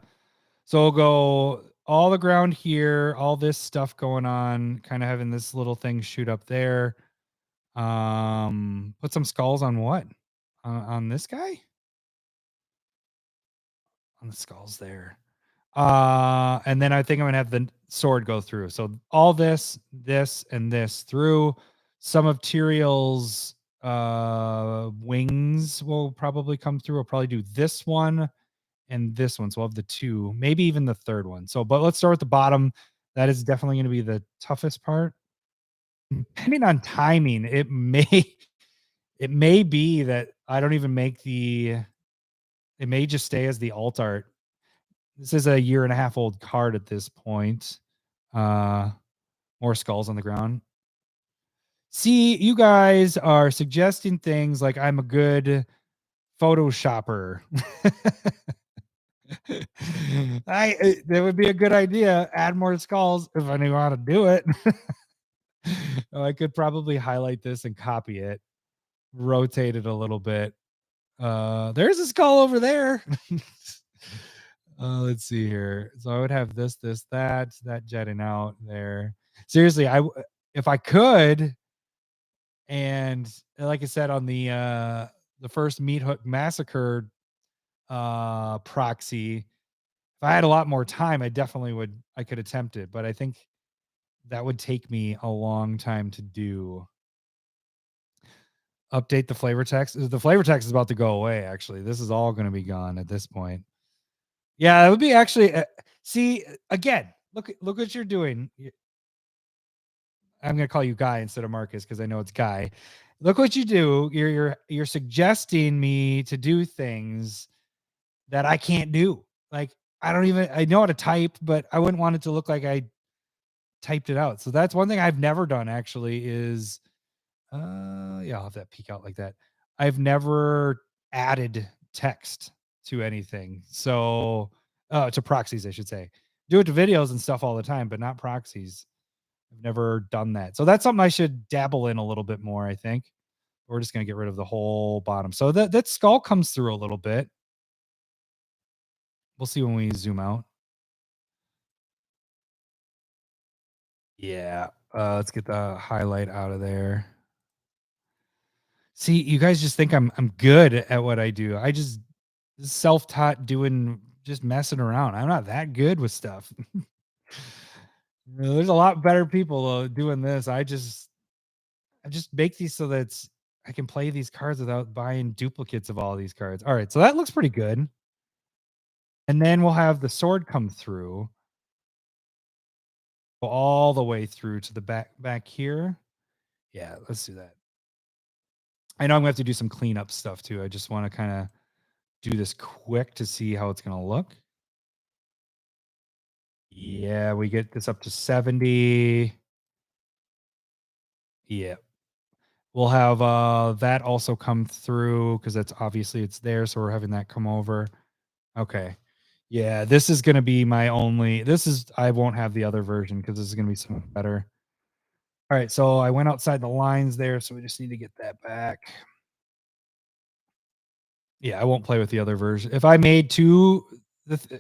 so we'll go all the ground here, all this stuff going on, kind of having this little thing shoot up there. Put some skulls on what? On this guy? On the skulls there. And then I think I'm gonna have the sword go through. So all this, and this through. Some of Tyrael's wings will probably come through. I'll probably do this one and this one. So I'll have the 2, maybe even the third one. So, but let's start with the bottom. That is definitely going to be the toughest part. Depending on timing, it may be that I don't even make it may just stay as the alt art. This is a 1.5 year old card at this point. More skulls on the ground. See, you guys are suggesting things like I'm a good Photoshopper. That would be a good idea. Add more skulls if I knew how to do it. I could probably highlight this and copy it, rotate it a little bit. There's a skull over there. Let's see here. So I would have this, that jetting out there. Seriously, if I could, and like I said on the first Meat Hook Massacre proxy, if I had a lot more time, I could attempt it, but I think that would take me a long time to do. Update the flavor text. The flavor text is about to go away. Actually, this is all going to be gone at this point. Yeah, it would be actually. See again. Look what you're doing. I'm going to call you Guy instead of Marcus because I know it's Guy. Look what you do. You're suggesting me to do things that I can't do. Like I know how to type, but I wouldn't want it to look like I typed it out. So that's one thing I've never done actually is yeah, I'll have that peek out like that. I've never added text to anything. So to proxies, I should say. Do it to videos and stuff all the time, but not proxies. I've never done that. So that's something I should dabble in a little bit more, I think. We're just going to get rid of the whole bottom. So that skull comes through a little bit. We'll see when we zoom out. Yeah. Let's get the highlight out of there. See, you guys just think I'm good at what I do. I just self-taught doing just messing around. I'm not that good with stuff. There's a lot better people doing this. I just make these so that I can play these cards without buying duplicates of all these cards. All right, so that looks pretty good. And then we'll have the sword come through all the way through to the back here. Yeah, let's do that. I know I'm gonna have to do some cleanup stuff too. I just want to kind of do this quick to see how it's gonna look. Yeah, we get this up to 70. Yeah. We'll have that also come through because that's obviously it's there. So we're having that come over. Okay. Yeah, this is gonna be my only I won't have the other version because this is gonna be so much better. All right, so I went outside the lines there, so we just need to get that back. Yeah, I won't play with the other version. If I made two,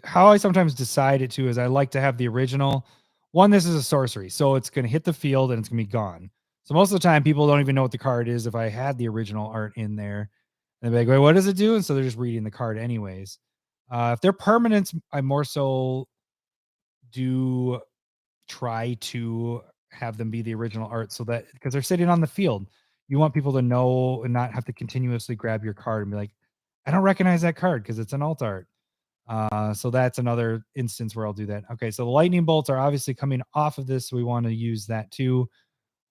how I sometimes decide it too is I like to have the original. One, this is a sorcery, so it's going to hit the field and it's going to be gone. So most of the time, people don't even know what the card is. If I had the original art in there, and they're like, "Wait, what does it do?" And so they're just reading the card anyways. If they're permanents, I more so do try to have them be the original art so that because they're sitting on the field, you want people to know and not have to continuously grab your card and be like, I don't recognize that card because it's an alt art. So that's another instance where I'll do that. Okay, so the lightning bolts are obviously coming off of this, so we want to use that too.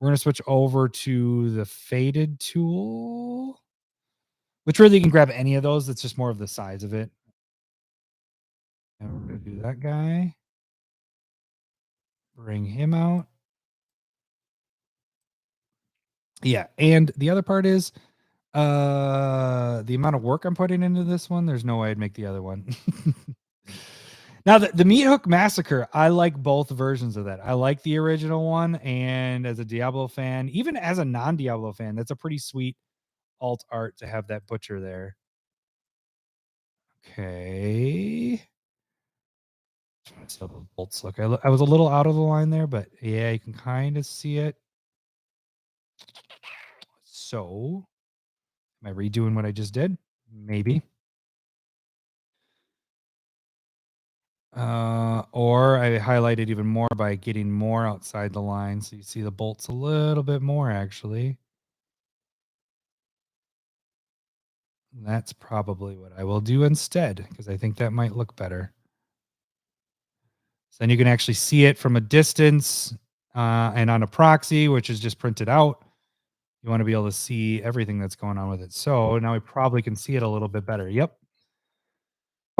We're going to switch over to the faded tool, which really you can grab any of those. It's just more of the size of it. And we're going to do that guy. Bring him out. Yeah, and the other part is the amount of work I'm putting into this one, there's no way I'd make the other one. Now the Meat Hook Massacre, I like both versions of that. I like the original one, and as a Diablo fan, even as a non-Diablo fan, that's a pretty sweet alt art to have that butcher there. Okay. So the bolts look. I was a little out of the line there, but yeah, you can kind of see it. So, am I redoing what I just did? Maybe. Or I highlight it even more by getting more outside the line. So you see the bolts a little bit more actually. That's probably what I will do instead because I think that might look better. So then you can actually see it from a distance and on a proxy, which is just printed out. You want to be able to see everything that's going on with it. So now we probably can see it a little bit better. Yep.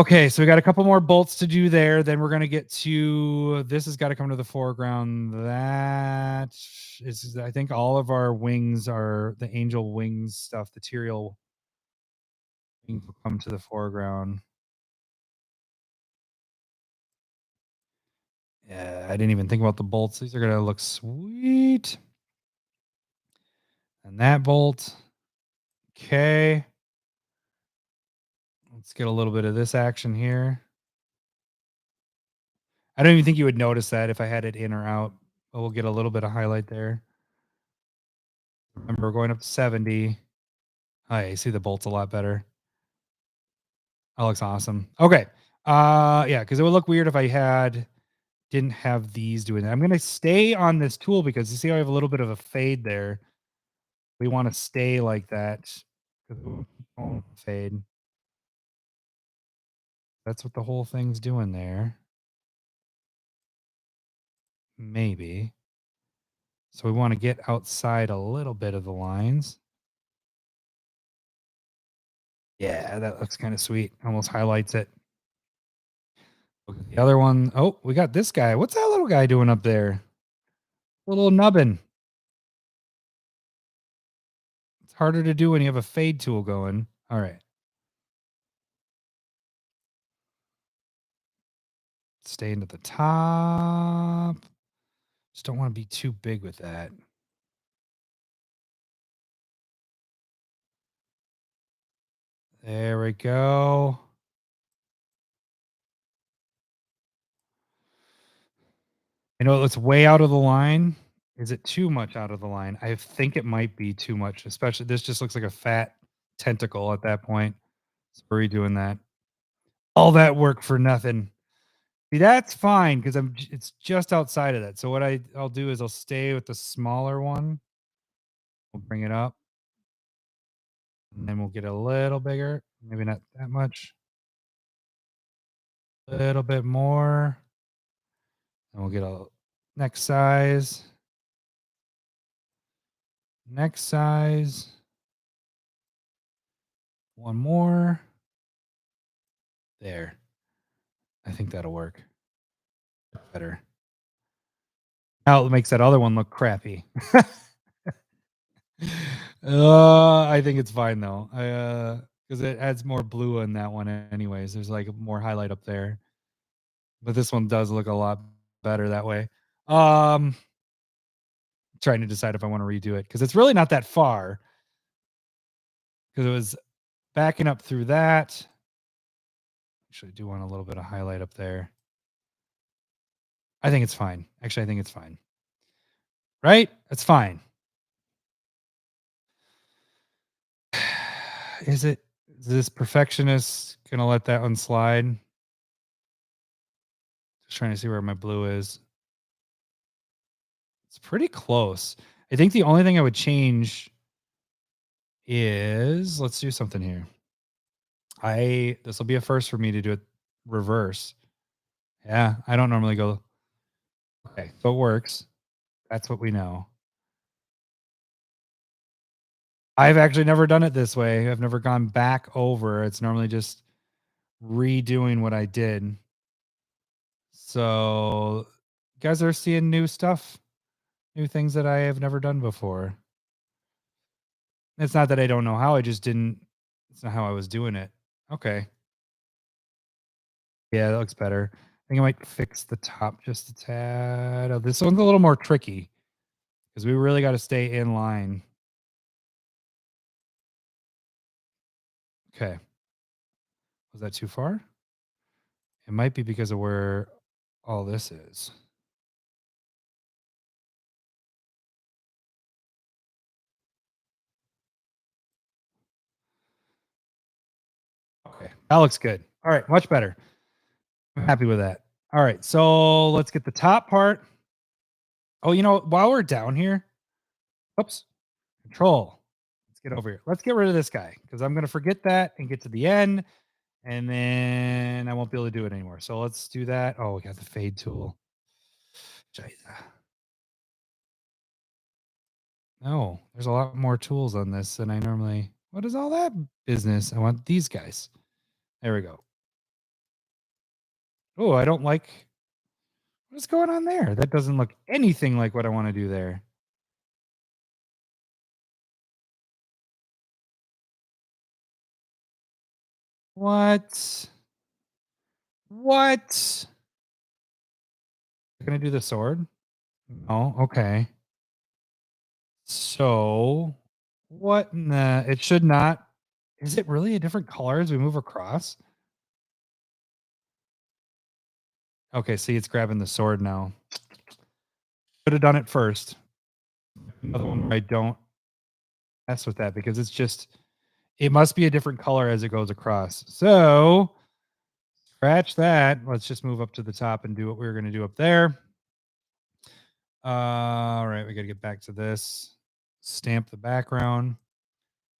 Okay, so we got a couple more bolts to do there. Then we're going to get to, this has got to come to the foreground. That is, I think all of our wings are the angel wings stuff, the Tyrael wings will come to the foreground. Yeah, I didn't even think about the bolts. These are going to look sweet. And that bolt. Okay. Let's get a little bit of this action here. I don't even think you would notice that if I had it in or out, but we'll get a little bit of highlight there. Remember, we're going up to 70. Oh, yeah, you see the bolts a lot better. That looks awesome. Okay. Yeah, because it would look weird if I didn't have these doing that. I'm going to stay on this tool because you see I have a little bit of a fade there. We want to stay like that. Fade. That's what the whole thing's doing there. Maybe. So we want to get outside a little bit of the lines. Yeah, that looks kind of sweet. Almost highlights it. Look at the other one. Oh, we got this guy. What's that little guy doing up there? Little nubbin. It's harder to do when you have a fade tool going. All right. Staying at the top. Just don't want to be too big with that. There we go. You know, it's way out of the line. Is it too much out of the line? I think it might be too much, especially this just looks like a fat tentacle at that point. So we're redoing that. All that work for nothing. See, that's fine because it's just outside of that. So what I'll do is I'll stay with the smaller one. We'll bring it up. And then we'll get a little bigger. Maybe not that much. A little bit more. And we'll get a next size. Next size. One more. There. I think that'll work. Better. Now it makes that other one look crappy. I think it's fine though. Because it adds more blue in that one anyways. There's like more highlight up there. But this one does look a lot better that way. Trying to decide if I want to redo it because it's really not that far. Because it was backing up through that. Actually, I do want a little bit of highlight up there. I think it's fine. Actually, I think it's fine. Right? It's fine. Is this perfectionist gonna let that one slide? Just trying to see where my blue is. It's pretty close. I think the only thing I would change is let's do something here. This will be a first for me to do it reverse. Yeah, I don't normally go. Okay, so it works. That's what we know. I've actually never done it this way. I've never gone back over. It's normally just redoing what I did. So, you guys are seeing new stuff, new things that I have never done before. It's not that I don't know how, it's not how I was doing it. Okay. Yeah, that looks better. I think I might fix the top just a tad. Oh, this one's a little more tricky because we really got to stay in line. Okay. Was that too far? It might be because of where all this is. Okay, that looks good. All right, much better. I'm happy with that. All right, so let's get the top part. Oh, while we're down here, oops, control. Let's get over here. Let's get rid of this guy because I'm going to forget that and get to the end. And then I won't be able to do it anymore. So let's do that. Oh, we got the fade tool. No, there's a lot more tools on this than I normally. What is all that business? I want these guys. There we go. Oh, I don't like what's going on there. That doesn't look anything like what I want to do there. What? What? Gonna do the sword? Oh, okay. So what in the it should not. Is it really a different color as we move across? Okay, see it's grabbing the sword now. Could have done it first. Another one where I don't mess with that because it's just it must be a different color as it goes across. So scratch that. Let's just move up to the top and do what we were going to do up there. All right, we got to get back to this. Stamp the background.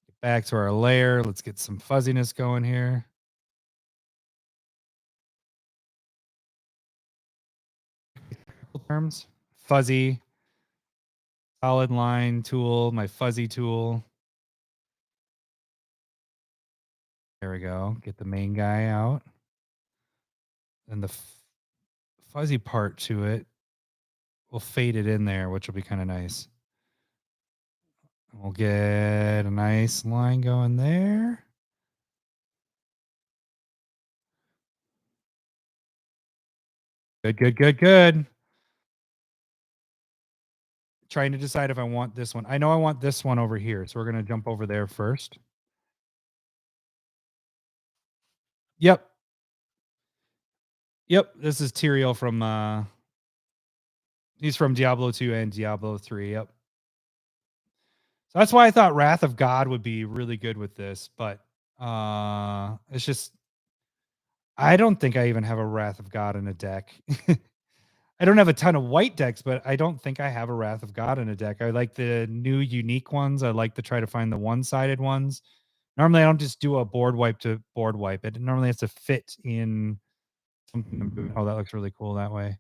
Get back to our layer. Let's get some fuzziness going here. Terms fuzzy, solid line tool, my fuzzy tool. There we go. Get the main guy out. And the fuzzy part to it, we'll fade it in there, which will be kind of nice. We'll get a nice line going there. Good, good, good, good. Trying to decide if I want this one. I know I want this one over here, so we're going to jump over there first. Yep. Yep, this is Tyrael from he's from Diablo 2 and Diablo 3. Yep. So that's why I thought Wrath of God would be really good with this, but it's just I don't think I even have a Wrath of God in a deck. I don't have a ton of white decks, but I don't think I have a Wrath of God in a deck. I like the new unique ones. I like to try to find the one-sided ones. Normally, I don't just do a board wipe to board wipe. It normally has to fit in something. Oh, that looks really cool that way.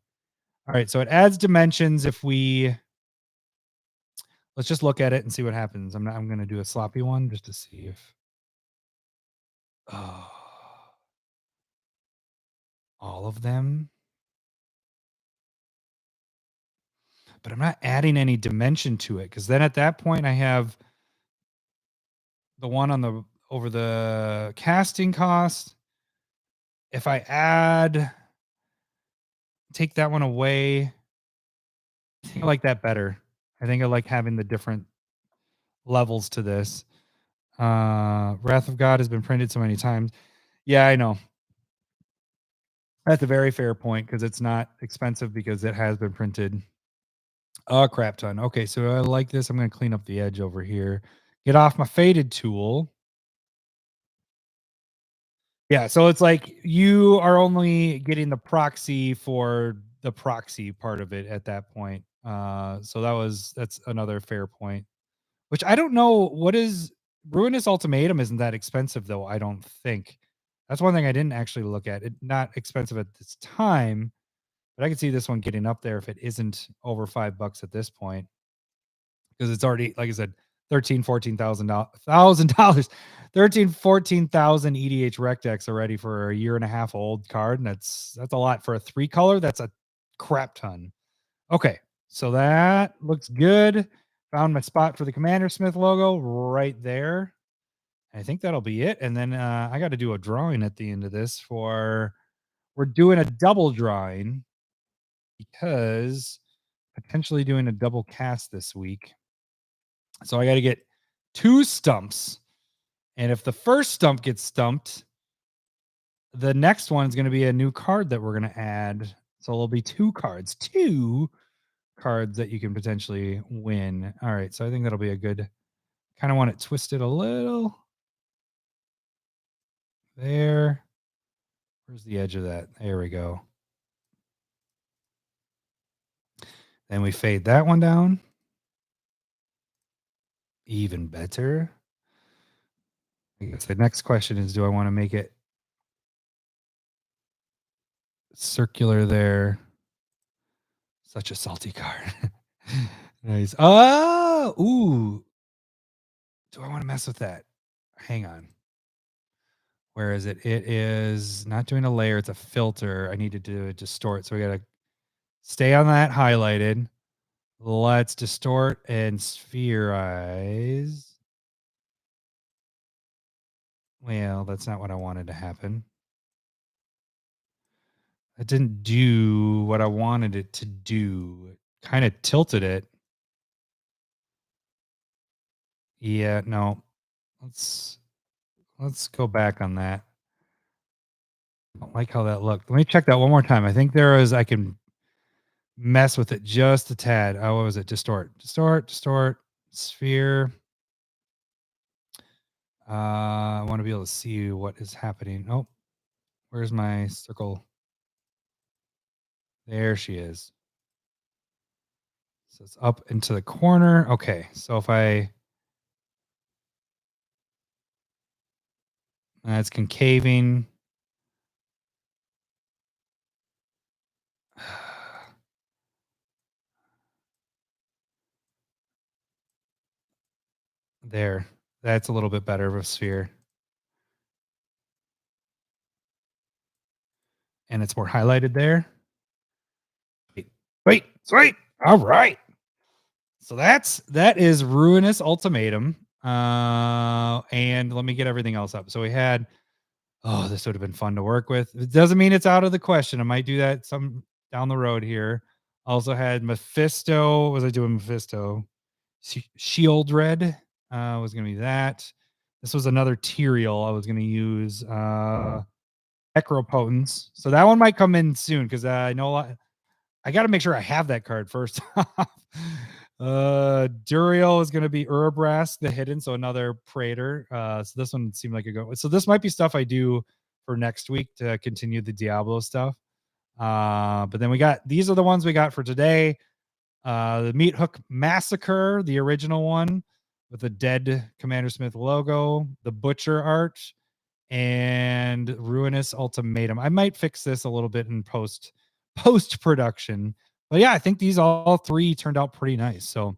All right, so it adds dimensions if we let's just look at it and see what happens. I'm going to do a sloppy one just to see if all of them. But I'm not adding any dimension to it because then at that point I have the one on the over the casting cost. If I take that one away, I think I like that better. I think I like having the different levels to this. Wrath of God has been printed so many times. Yeah, I know. That's a very fair point because it's not expensive because it has been printed a crap ton. Okay, so I like this. I'm going to clean up the edge over here. Get off my faded tool. Yeah, so it's like you are only getting the proxy for the proxy part of it at that point. So that's another fair point. Which I don't know what is Ruinous Ultimatum isn't that expensive though, I don't think. That's one thing I didn't actually look at. It not expensive at this time, but I can see this one getting up there if it isn't over $5 at this point. Because it's already, like I said, $14,000 14,000 EDH rec decks already for a year and a half old card, and that's a lot for a 3-color. That's a crap ton. Okay, so that looks good. Found my spot for the CommanderSmith logo right there. I think that'll be it. And then I got to do a drawing at the end of this we're doing a double drawing because potentially doing a double cast this week. So I got to get 2 stumps. And if the first stump gets stumped, the next one is going to be a new card that we're going to add. So there'll be 2 cards that you can potentially win. All right. So I think that'll be a good, kind of want it twisted a little. There. Where's the edge of that? There we go. Then we fade that one down. Even better. I guess the next question is, do I want to make it circular there. Such a salty card. Nice. Oh, ooh. Do I want to mess with that? Hang on. Where is it? It is not doing a layer. It's a filter. I need to do a distort. So we got to stay on that highlighted. Let's distort and spherize. Well, that's not what I wanted to happen. It didn't do what I wanted it to do. It kind of tilted it. Yeah, no. Let's go back on that. I don't like how that looked. Let me check that one more time. I think I can mess with it just a tad. Oh, what was it? Distort, sphere. I want to be able to see what is happening. Oh, where's my circle? There she is. So it's up into the corner. Okay, so if it's concaving. There. That's a little bit better of a sphere. And it's more highlighted there. Wait, sweet. All right. So that is Ruinous Ultimatum. And let me get everything else up. So we had, this would have been fun to work with. It doesn't mean it's out of the question. I might do that some down the road here. Also had Mephisto. What was I doing? Mephisto. Shield Red was going to be that. This was another Tyrael I was going to use. Necropotence. So that one might come in soon because I know I got to make sure I have that card first. Duriel is going to be Urabrask, the Hidden, so another Praetor. So this one seemed like a good one. So this might be stuff I do for next week to continue the Diablo stuff. But then these are the ones we got for today. The Meat Hook Massacre, the original one with the dead CommanderSmith logo, the Butcher art, and Ruinous Ultimatum. I might fix this a little bit in post production. But yeah, I think these all three turned out pretty nice. So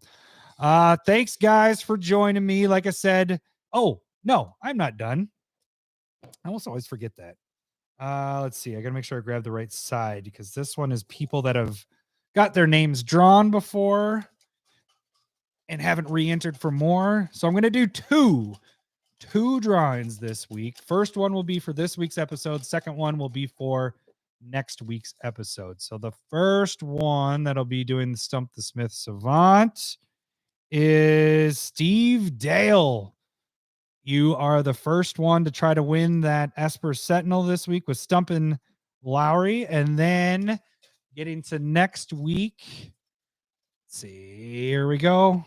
thanks guys for joining me. Like I said, oh no, I'm not done. I almost always forget that. Let's see. I gotta make sure I grab the right side because this one is people that have got their names drawn before and haven't re-entered for more. So I'm gonna do two drawings this week. First one will be for this week's episode. Second one will be for next week's episode. So the first one that'll be doing the Stump the Smith Savant is Steve Dale. You are the first one to try to win that Esper Sentinel this week with stumping Lowry. And then getting to next week. Let's see, here we go.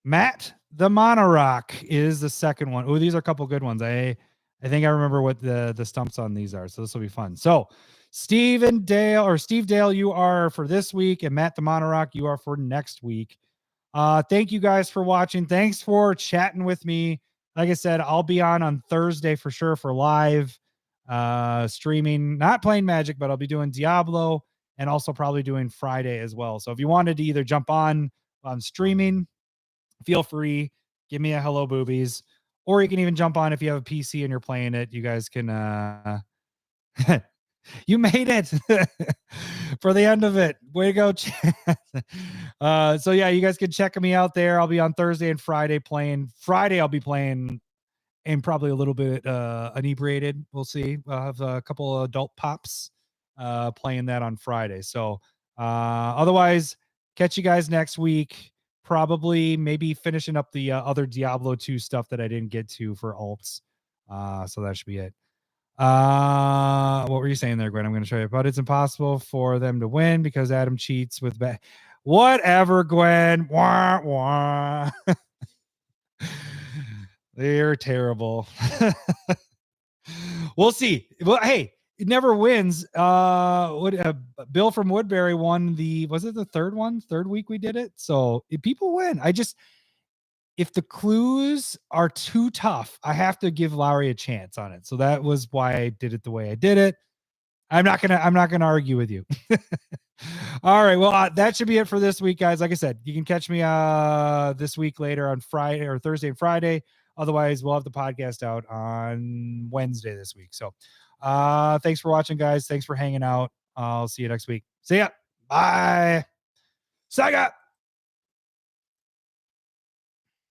Matt the Monorock is the second one. Oh, these are a couple good ones. I think I remember what the stumps on these are. So this will be fun. So Steve Dale, you are for this week, and Matt the Monorock, you are for next week. Thank you guys for watching. Thanks for chatting with me. Like I said, I'll be on Thursday for sure for live streaming, not playing Magic, but I'll be doing Diablo and also probably doing Friday as well. So if you wanted to either jump on streaming, feel free, give me a hello, Boobies, or you can even jump on if you have a PC and you're playing it. You guys can you made it for the end of it. Way to go, chat. So yeah, you guys can check me out there. I'll be on Thursday and Friday playing. Friday I'll be playing and probably a little bit inebriated. We'll see. I'll have a couple of adult pops playing that on Friday. So otherwise, catch you guys next week. Probably maybe finishing up the other Diablo 2 stuff that I didn't get to for alts. So that should be it. What were you saying there, Gwen? I'm going to show you, but it's impossible for them to win because Adam cheats with whatever, Gwen. Wah, wah. They're terrible. We'll see. Well, hey, it never wins. Bill from Woodbury won was it the third week we did it? So if people win, if the clues are too tough, I have to give Lowry a chance on it. So that was why I did it the way I did it. I'm not gonna argue with you. All right. Well, that should be it for this week, guys. Like I said, you can catch me this week later on Friday or Thursday and Friday. Otherwise, we'll have the podcast out on Wednesday this week. So thanks for watching, guys. Thanks for hanging out. I'll see you next week. See ya. Bye. Saga.